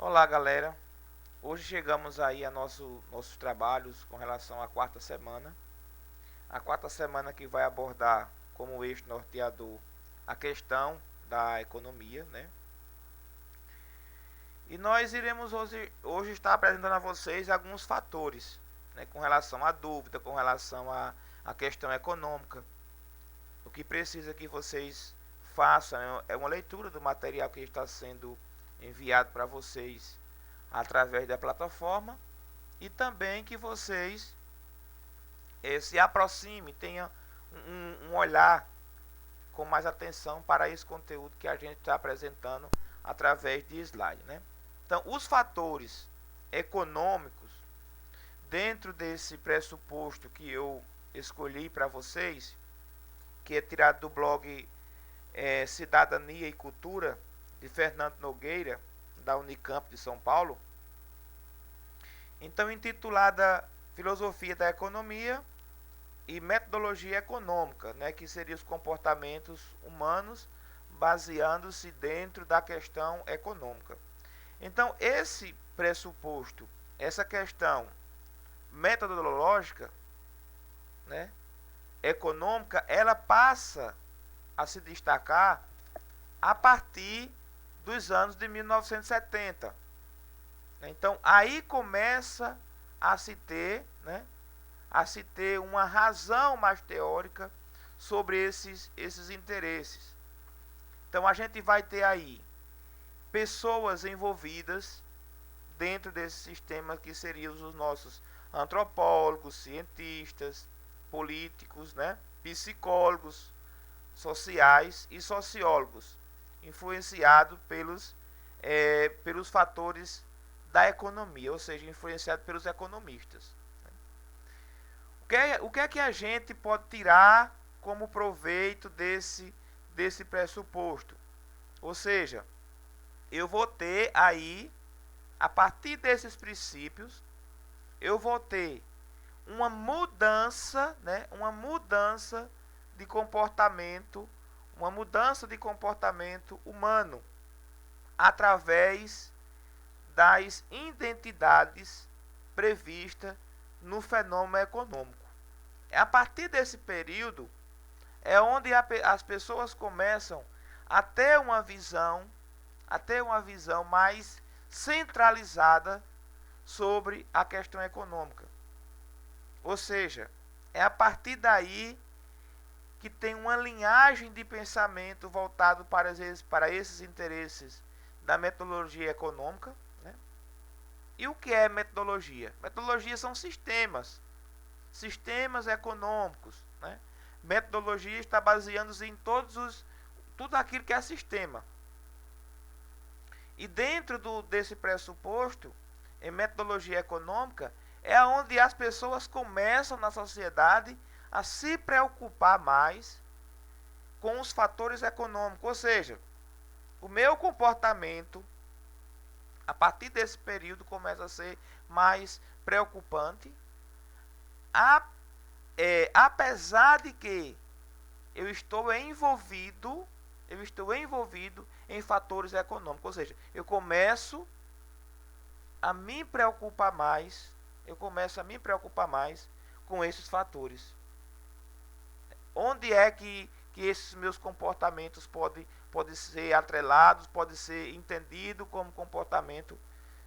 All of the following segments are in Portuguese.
Olá, galera. Hoje chegamos aí a nossos trabalhos com relação à quarta semana. A quarta semana que vai abordar como eixo norteador a questão da economia, né? E nós iremos hoje estar apresentando a vocês alguns fatores, né, com relação à dúvida, com relação à questão econômica. O que precisa que vocês façam é uma leitura do material que está sendo enviado para vocês através da plataforma e também que vocês se aproximem, tenham um olhar com mais atenção para esse conteúdo que a gente está apresentando através de slide, né? Então, os fatores econômicos dentro desse pressuposto que eu escolhi para vocês, que é tirado do blog Cidadania e Cultura de Fernando Nogueira, da Unicamp de São Paulo. Então, intitulada Filosofia da Economia e Metodologia Econômica, né, que seriam os comportamentos humanos baseando-se dentro da questão econômica. Então, esse pressuposto, essa questão metodológica, né, econômica, ela passa a se destacar a partir dos anos de 1970. Então, aí começa a se ter, né, uma razão mais teórica sobre esses interesses. Então, a gente vai ter aí pessoas envolvidas dentro desse sistema que seriam os nossos antropólogos, cientistas, políticos, né, psicólogos, sociais e sociólogos, influenciados pelos fatores da economia, ou seja, influenciados pelos economistas. O que é que a gente pode tirar como proveito desse pressuposto? Ou seja, eu vou ter aí, a partir desses princípios, eu vou ter uma mudança, né, de comportamento, uma mudança de comportamento humano através das identidades previstas no fenômeno econômico. A partir desse período é onde as pessoas começam a ter uma visão mais centralizada sobre a questão econômica. Ou seja, é a partir daí que tem uma linhagem de pensamento voltado para esses interesses da metodologia econômica, né? E o que é metodologia? Metodologia são sistemas econômicos, né? Metodologia está baseando-se em tudo aquilo que é sistema. E dentro desse pressuposto, em metodologia econômica, é onde as pessoas começam na sociedade a se preocupar mais com os fatores econômicos. Ou seja, o meu comportamento, a partir desse período, começa a ser mais preocupante, apesar de que eu estou envolvido em fatores econômicos. Ou seja, eu começo a me preocupar mais com esses fatores. Onde é que esses meus comportamentos podem ser atrelados, podem ser entendidos como comportamento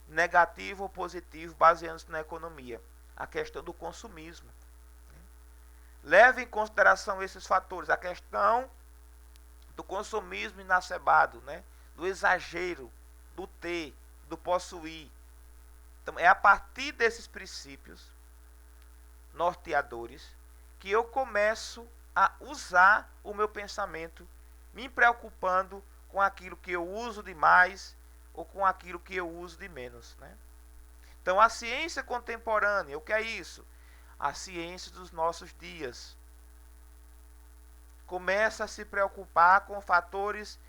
negativo ou positivo, baseando-se na economia? A questão do consumismo. Leve em consideração esses fatores, a questão do consumismo inacerado, né, do exagero, do ter, do possuir. Então, é a partir desses princípios norteadores que eu começo a usar o meu pensamento, me preocupando com aquilo que eu uso de mais ou com aquilo que eu uso de menos, né? Então, a ciência contemporânea, o que é isso? A ciência dos nossos dias começa a se preocupar com fatores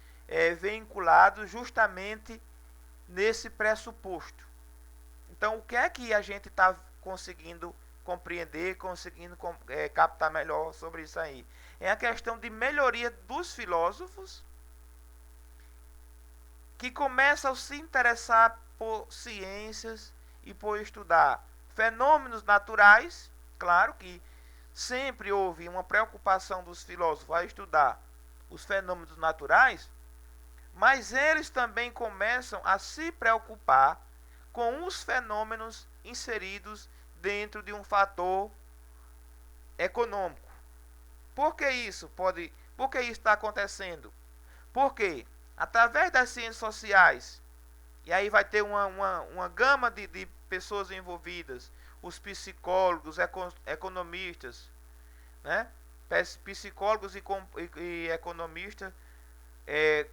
vinculados justamente nesse pressuposto. Então, o que é que a gente está conseguindo compreender, conseguindo captar melhor sobre isso aí? É a questão de melhoria dos filósofos que começam a se interessar por ciências e por estudar fenômenos naturais. Claro que sempre houve uma preocupação dos filósofos a estudar os fenômenos naturais, mas eles também começam a se preocupar com os fenômenos inseridos dentro de um fator econômico. Por que isso está acontecendo? Porque através das ciências sociais, e aí vai ter uma gama de pessoas envolvidas, os psicólogos, economistas, né? Psicólogos e economistas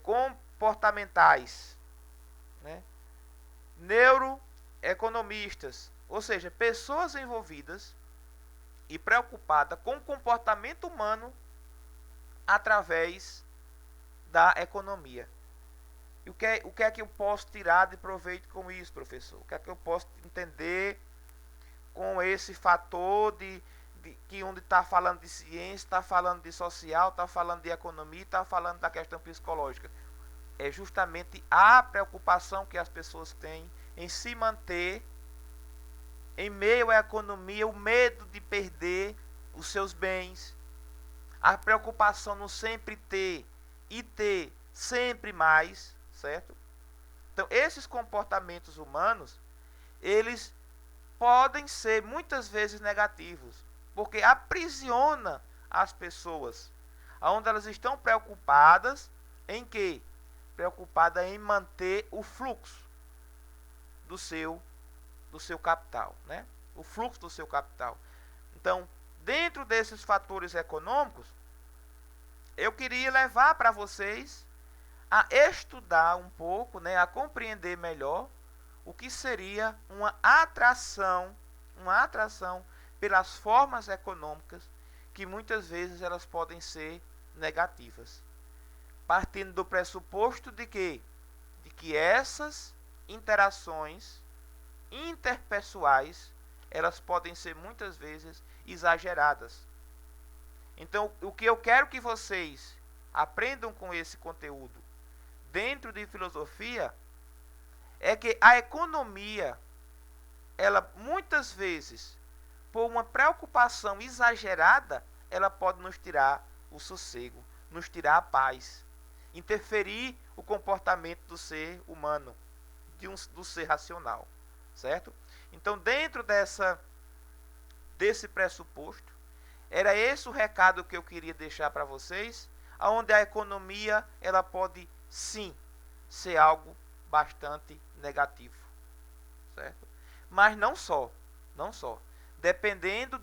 comportamentais, né? Neuroeconomistas, ou seja, pessoas envolvidas e preocupadas com o comportamento humano através da economia. E o que é que eu posso tirar de proveito com isso, professor? O que é que eu posso entender com esse fator que onde está falando de ciência, está falando de social, está falando de economia, está falando da questão psicológica? É justamente a preocupação que as pessoas têm em se manter em meio à economia, o medo de perder os seus bens, a preocupação no sempre ter e ter sempre mais, certo? Então, esses comportamentos humanos, eles podem ser muitas vezes negativos, porque aprisiona as pessoas, onde elas estão preocupadas em quê? Preocupada em manter o fluxo do seu capital, né? O fluxo do seu capital. Então, dentro desses fatores econômicos, eu queria levar para vocês a estudar um pouco, né, a compreender melhor o que seria uma atração pelas formas econômicas, que muitas vezes elas podem ser negativas, partindo do pressuposto de que essas interações interpessoais, elas podem ser muitas vezes exageradas. Então, o que eu quero que vocês aprendam com esse conteúdo dentro de filosofia é que a economia, ela muitas vezes, por uma preocupação exagerada, ela pode nos tirar o sossego, nos tirar a paz, interferir o comportamento do ser humano, do ser racional, certo? Então, dentro desse pressuposto, era esse o recado que eu queria deixar para vocês, onde a economia, ela pode sim ser algo bastante negativo, certo? Mas não só, dependendo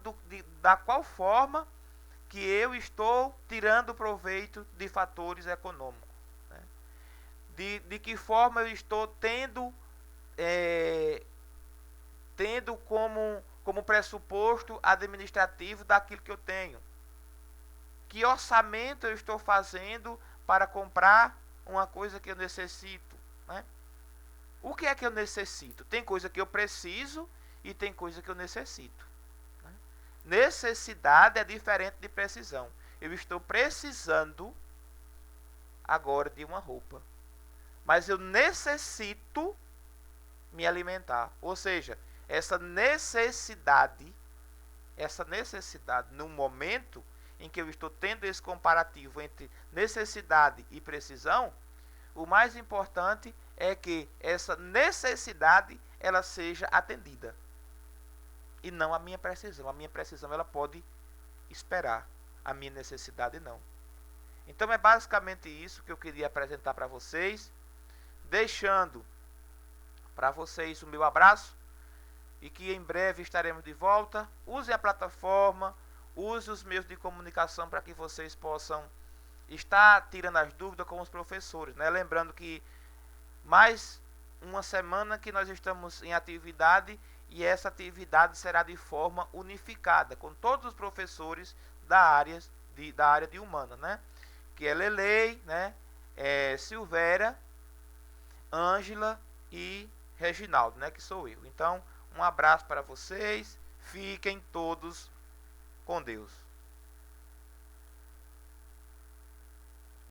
da qual forma que eu estou tirando proveito de fatores econômicos, né? De que forma eu estou tendo como pressuposto administrativo daquilo que eu tenho. Que orçamento eu estou fazendo para comprar uma coisa que eu necessito, né? O que é que eu necessito? Tem coisa que eu preciso e tem coisa que eu necessito, né? Necessidade é diferente de precisão. Eu estou precisando agora de uma roupa, mas eu necessito me alimentar. Ou seja, essa necessidade no momento em que eu estou tendo esse comparativo entre necessidade e precisão, o mais importante é que essa necessidade ela seja atendida e não a minha precisão. A minha precisão ela pode esperar, a minha necessidade não. Então é basicamente isso que eu queria apresentar para vocês, deixando para vocês o meu abraço e que em breve estaremos de volta. Use a plataforma, use os meios de comunicação para que vocês possam estar tirando as dúvidas com os professores, né? Lembrando que mais uma semana que nós estamos em atividade, e essa atividade será de forma unificada com todos os professores da área de humana, né? Que é Lelei, né? Silvéria, Ângela e Reginaldo, né? Que sou eu. Então, um abraço para vocês. Fiquem todos com Deus.